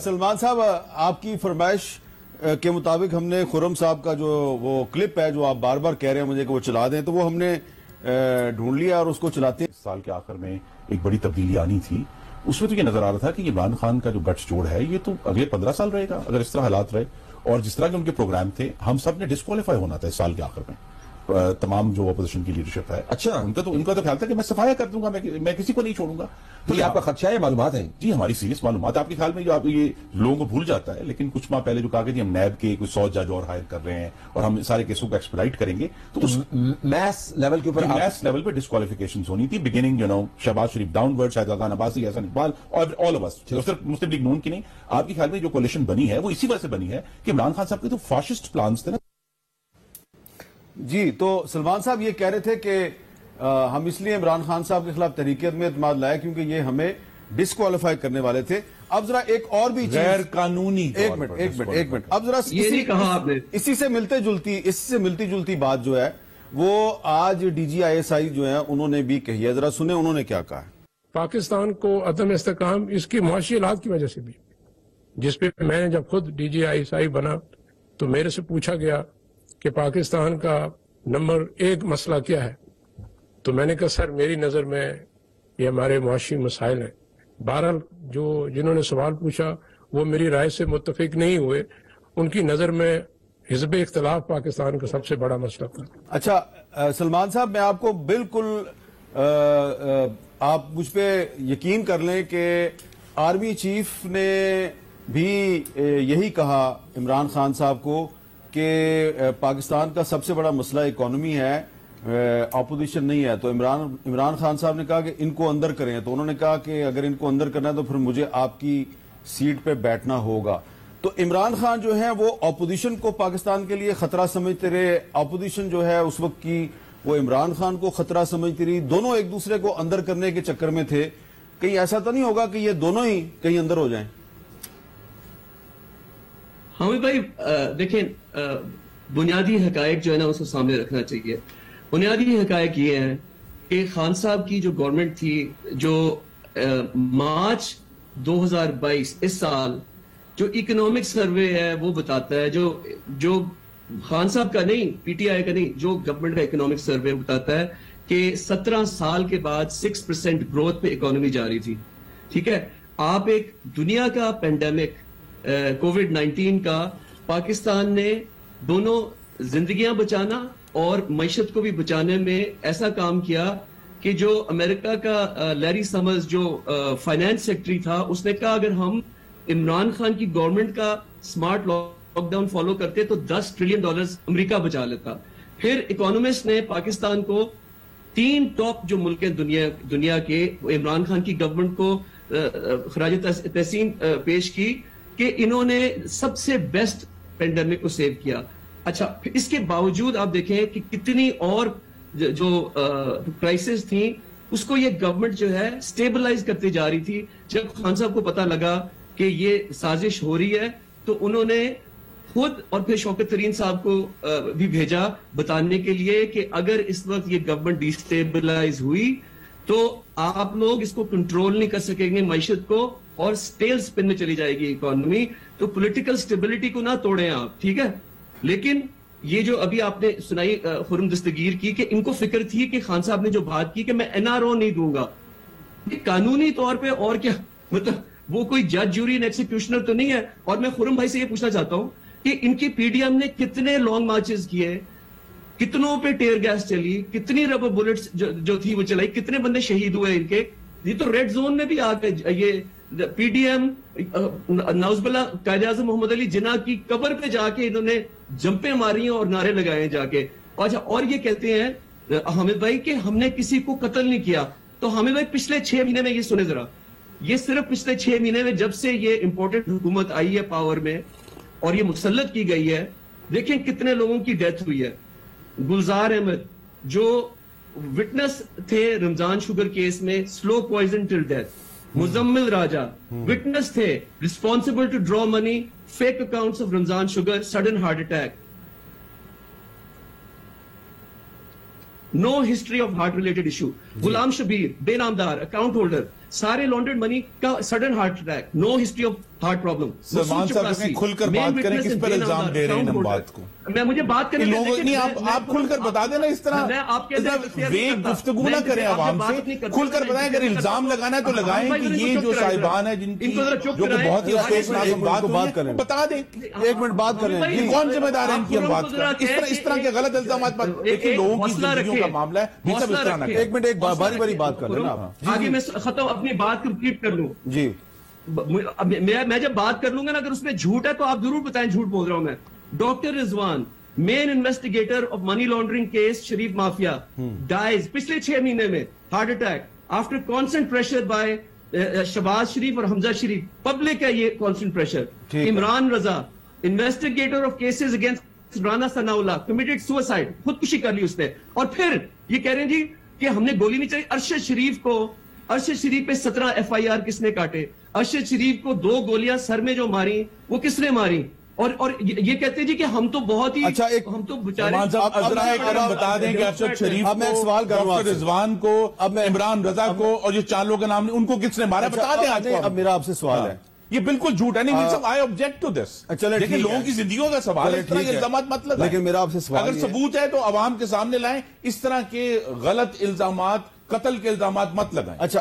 سلمان صاحب آپ کی فرمائش کے مطابق ہم نے خرم صاحب کا جو وہ کلپ ہے جو آپ بار بار کہہ رہے ہیں مجھے کہ وہ چلا دیں تو وہ ہم نے ڈھونڈ لیا اور اس کو چلاتے ہیں. سال کے آخر میں ایک بڑی تبدیلی آنی تھی. اس میں تو یہ نظر آ رہا تھا کہ عمران خان کا جو گٹس جوڑ ہے یہ تو اگلے 15 سال رہے گا اگر اس طرح حالات رہے. اور جس طرح کے ان کے پروگرام تھے ہم سب نے ڈسکوالیفائی ہونا تھا اس سال کے آخر میں. تمام جو اپوزیشن کی لیڈرشپ ہے اچھا ان کا تو خیال تھا کہ میں صفایا کر دوں گا, میں کسی کو نہیں چھوڑوں گا. تو یہ آپ کا خدشہ ہے, معلومات ہیں جی ہماری سیریس معلومات. آپ کے خیال میں جو آپ یہ لوگوں کو بھول جاتا ہے لیکن کچھ ماہ پہلے جو کہا کہ جی ہم نیب کے کوئی 100 جج اور ہائر کر رہے ہیں اور ہم سارے کیسوں کو ایکسپیڈائٹ کریں گے تو اس میس لیول کے اوپر میس لیول پہ ڈسکوالیفیکیشنز ہونی تھی. بگننگ شہباز شریف ڈاؤن ورڈ, شاہزاد خان عباسی, احسان اقبال اور آل آف اس, صرف مسلم لیگ نون کی نہیں. آپ کے خیال میں جو کولیشن بنی ہے وہ اسی وجہ سے بنی ہے کہ عمران خان صاحب کے تو فاشسٹ پلانز تھے نا. جی تو سلمان صاحب یہ کہہ رہے تھے کہ ہم اس لیے عمران خان صاحب کے خلاف تحریک میں اعتماد لائے کیونکہ یہ ہمیں ڈسکوالیفائی کرنے والے تھے. اب ذرا ایک اور بھی غیر قانونی ایک منٹ اب ذرا اسی سے ملتی جلتی بات جو ہے وہ آج D G I S I جو ہے انہوں نے بھی کہی ہے. ذرا سنیں انہوں نے کیا کہا ہے. پاکستان کو عدم استحکام اس کی معاشی حالات کی وجہ سے بھی, جس پہ میں نے جب خود D G I S I بنا تو میرے سے پوچھا گیا کہ پاکستان کا نمبر 1 مسئلہ کیا ہے, تو میں نے کہا سر میری نظر میں یہ ہمارے معاشی مسائل ہیں. بہرحال جنہوں نے سوال پوچھا وہ میری رائے سے متفق نہیں ہوئے, ان کی نظر میں حزب اختلاف پاکستان کا سب سے بڑا مسئلہ تھا. اچھا سلمان صاحب میں آپ کو بالکل آپ مجھ پہ یقین کر لیں کہ آرمی چیف نے بھی یہی کہا عمران خان صاحب کو کہ پاکستان کا سب سے بڑا مسئلہ اکانومی ہے, اپوزیشن نہیں ہے. تو عمران خان صاحب نے کہا کہ ان کو اندر کریں, تو انہوں نے کہا کہ اگر ان کو اندر کرنا ہے تو پھر مجھے آپ کی سیٹ پہ بیٹھنا ہوگا. تو عمران خان جو ہے وہ اپوزیشن کو پاکستان کے لیے خطرہ سمجھتے رہے, اپوزیشن جو ہے اس وقت کی وہ عمران خان کو خطرہ سمجھتی رہی, دونوں ایک دوسرے کو اندر کرنے کے چکر میں تھے. کہیں ایسا تو نہیں ہوگا کہ یہ دونوں ہی کہیں اندر ہو جائیں؟ حامد بھائی دیکھیں بنیادی حقائق جو ہے نا اس کو سامنے رکھنا چاہیے. بنیادی حقائق یہ ہیں کہ خان صاحب کی جو گورنمنٹ تھی جو مارچ 2022 اس سال جو اکنامک سروے ہے وہ بتاتا ہے جو خان صاحب کا نہیں پی ٹی آئی کا نہیں جو گورنمنٹ کا اکنامک سروے بتاتا ہے کہ 17 سال کے بعد 6% گروتھ پہ اکانومی جاری تھی. ٹھیک ہے, آپ ایک دنیا کا پینڈیمک کووڈ-19 کا پاکستان نے دونوں زندگیاں بچانا اور معیشت کو بھی بچانے میں ایسا کام کیا کہ جو امریکہ کا لیری سمرز جو فائنانس سیکٹری تھا اس نے کہا اگر ہم عمران خان کی گورنمنٹ کا سمارٹ لاک ڈاؤن فالو کرتے تو $10 ٹریلین امریکہ بچا لیتا. پھر اکانومسٹ نے پاکستان کو 3 ٹاپ جو ملک ہیں دنیا کے عمران خان کی گورنمنٹ کو خراج تحسین پیش کی کہ انہوں نے سب سے بیسٹ پینڈیمک کو سیو کیا. اچھا اس کے باوجود آپ دیکھیں کہ کتنی اور جو کرائسس تھیں اس کو یہ گورنمنٹ جو ہے سٹیبلائز کرتے جا رہی تھی. جب خان صاحب کو پتا لگا کہ یہ سازش ہو رہی ہے تو انہوں نے خود اور پھر شوکت ترین صاحب کو بھی بھیجا بتانے کے لیے کہ اگر اس وقت یہ گورنمنٹ ڈی سٹیبلائز ہوئی تو آپ لوگ اس کو کنٹرول نہیں کر سکیں گے معیشت کو اور سٹیل سپن میں چلی جائے گی اکانومی. تو پولیٹیکل سٹیبلٹی کو نہ توڑیں آپ, ٹھیک ہے. لیکن یہ جو ابھی آپ نے سنائی خرم دستگیر کی کہ ان کو فکر تھی کہ خان صاحب نے جو بات کی کہ میں این آر او نہیں دوں گا, قانونی طور پہ اور کیا مطلب وہ کوئی جج جوری ایکسیکیوشنر تو نہیں ہے. اور میں خرم بھائی سے یہ پوچھنا چاہتا ہوں کہ ان کی پی ڈی ایم نے کتنے لانگ مارچز کیے, کتنوں پہ ٹیئر گیس چلی, کتنی ربر بلٹس جو تھی وہ چلائی, کتنے بندے شہید ہوئے ان کے. یہ تو ریڈ زون میں بھی آ کے یہ پی ڈی ایم نوز باللہ قائد اعظم محمد علی جناح کی قبر پہ جا کے انہوں نے جمپیں ماری ہیں اور نعرے لگائے جا کے. اچھا اور یہ کہتے ہیں حامد بھائی کہ ہم نے کسی کو قتل نہیں کیا. تو حامد بھائی پچھلے 6 مہینے میں یہ سنیں ذرا, یہ صرف پچھلے 6 مہینے میں جب سے یہ امپورٹنٹ حکومت آئی ہے پاور میں اور یہ مسلط کی گئی ہے, دیکھیں کتنے لوگوں کی ڈیتھ ہوئی ہے. گلزار احمد جو وٹنس تھے رمضان شوگر کیس میں, slow poison till death. Muzammil Raja witness تھے, responsible to draw money, fake accounts of Ramzan sugar, sudden heart attack. No history of heart related issue. Ghulam Shabbir بے نامدار اکاؤنٹ ہولڈر, سارے لانڈرڈ منی کا sudden heart attack, no history of heart problem. Salman صاحب کہیں کھل کر بات کریں کس پر الزام دے رہے ہیں ہم بات کو. میں مجھے بات کرنے لوگوں نہیں آپ کھل کر بتا دیں نا اس طرح ویگ گفتگو نہ کریں عوام سے, کھل کر بتائیں اگر الزام لگانا ہے تو لگائیں کہ یہ جو صاحبان ہیں جن کی جو کہ بہت ہی افسوسناک بات کریں بتا دیں. ایک منٹ بات کر رہے ہیں, کون ذمہ دار ہے ان کی ہم بات کریں اس طرح کے غلط الزامات پر. دیکھیں لوگوں کی زندگیوں کا معاملہ ہے, یہ سب اس طرح نہ کریں. ایک منٹ ایک باری باری بات کر رہے ہیں آپ. آگے میں ختم اپنی بات کمپلیٹ کر لوں. جی میں جب بات کر لوں گا نا, اگر اس میں جھوٹ ہے تو آپ ضرور بتائیں جھوٹ بول رہا ہوں میں. Doctor Rizwan, main investigator of money laundering case Sharif mafia, dies پچھلے 6 مہینے میں heart attack after constant pressure by Shehbaz Sharif اور حمزہ شریف. پبلک ہے یہ constant pressure. Imran Raza, investigator of cases against Rana Sanaullah, committed suicide, خودکشی کر لی اس نے. اور پھر یہ کہہ رہے ہیں جی کہ ہم نے گولی نہیں چلائی. ارشد شریف پہ 17 FIR کس نے کاٹے؟ ارشد شریف کو 2 گولیاں سر میں جو ماری وہ کس نے ماری؟ اور یہ کہتے ہیں جی کہ ہم تو بہت ہی اچھا ہم تو بیچارے بتا دیں کہ ارشد شریف اب میں ایک سوال کروں ڈاکٹر رضوان کو, اب میں عمران رضا کو اور یہ 4 لوگوں کا نام ان کو کس نے مارا بتا دیں آج. اب میرا آپ سے سوال ہے, یہ بالکل جھوٹ ہے. نہیں آئی آبجیکٹ ٹو دس. دیکھیں لوگوں کی زندگیوں کا سوال ہے, اس طرح کے الزامات مت لگائیں. لیکن میرا آپ سے سوال اگر ثبوت ہے تو عوام کے سامنے لائیں, اس طرح کے غلط الزامات, قتل کے الزامات مت لگائیں. اچھا